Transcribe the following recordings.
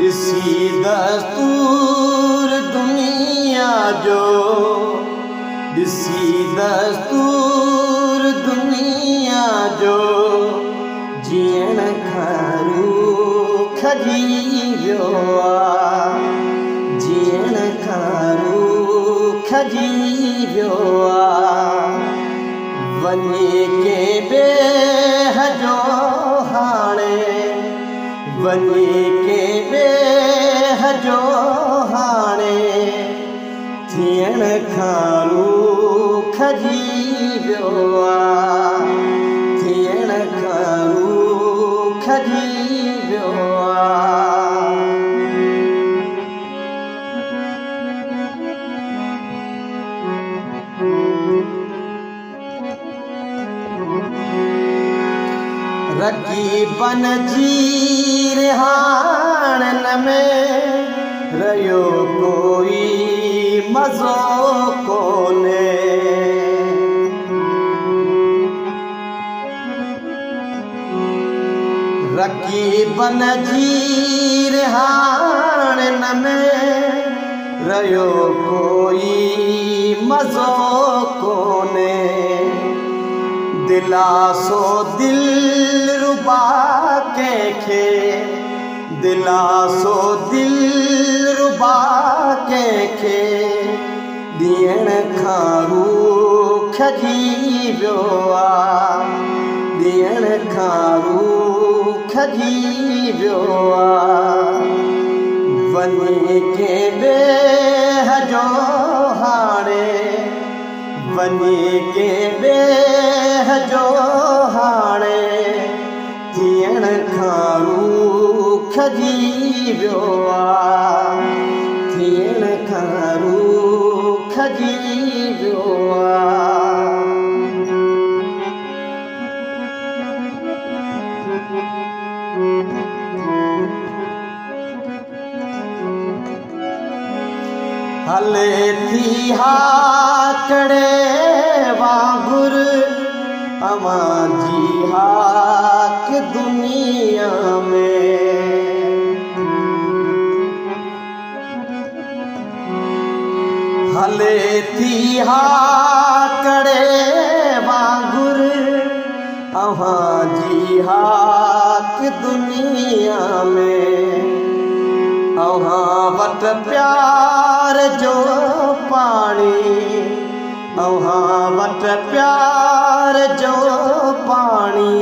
ॾिसी दस्तूर दुनिया जो, ॾिसी दस्तूर दुनिया जो, जीअण खां रूह खजी वियो आहे, जीअण खां रूह खजी वियो आहे। वञी के ॿिए जो हाणे, वञी के ॿिए जो हाणे, थियण खां रूह खजी वियो आहे, थियण खां रूह खजी वियो आहे। रक़ीबन जी रिहाणन में रहियो कोई मज़ो कोन्हे, रक़ीबन जी रिहाणन में रहियो कोई मज़ो कोन्हे। दिलासो दिलरुबा कंहिंखे, दिलासो दिलरुबा कंहिंखे, ॾियण खां रूह खजी वियो आहे, ॾियण खां रूह खजी वियो आहे। वञी के ॿिए जो हाणे, वञी के ॿिए जो हाणे, थियण खां रूह खजी वियो आहे, थियण खां रूह खजी वियो आहे। हले थी हाकड़े वांगुर अवां जी हाक दुनिया में, हले थी हाकड़े वांगुर अवां जी हाक दुनिया में। अव्हां वट प्यार जो पाणी, अव्हां वट प्यार जो पाणी,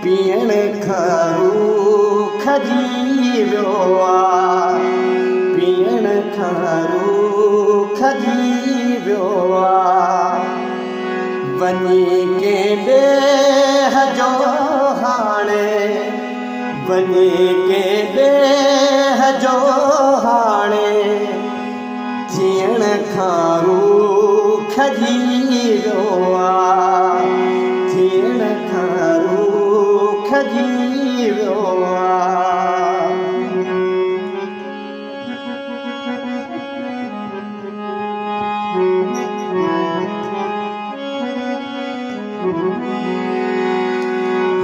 पीअण खां रूह खजी वियो आहे, पीअण खां रूह खजी वियो आहे। वञी के ॿिए जो हाणे, वञी के ॿिए जो हाणे, थियण खां रूह खजी वियो आहे, थियण खां रूह खजी वियो आहे।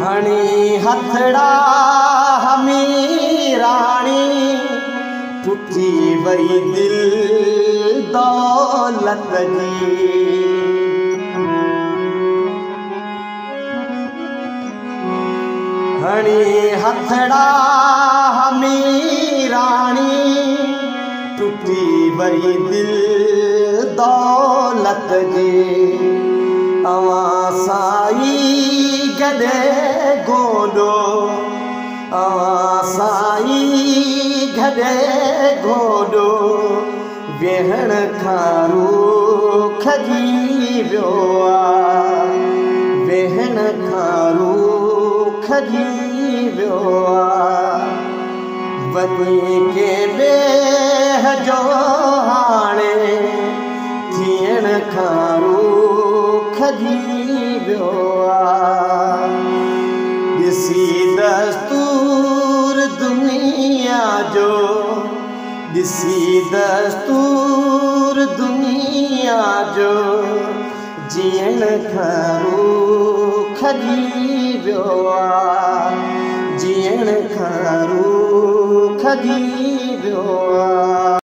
हणी हथड़ा हमीराणी, टुटी वई दिल दौलत जी, हणी हथड़ा हमीराणी, टुटी वई दिल दौलत जी। अवां साई गॾे गोॾो, अवां साई गॾे गोॾो, वेहण खां रूह खजी वियो आहे, वेहण खां रूह खजी वियो आहे। वञी के ॿिए जो हाणे, थियण खां रूह खजी वियो आहे। ॾिसी दस्तूर दुनिया जो, ॾिसी दस्तूर दुनिया जो, जीअण खां रूह खजी वियो आहे, भेण खां रूह खजी वियो आहे।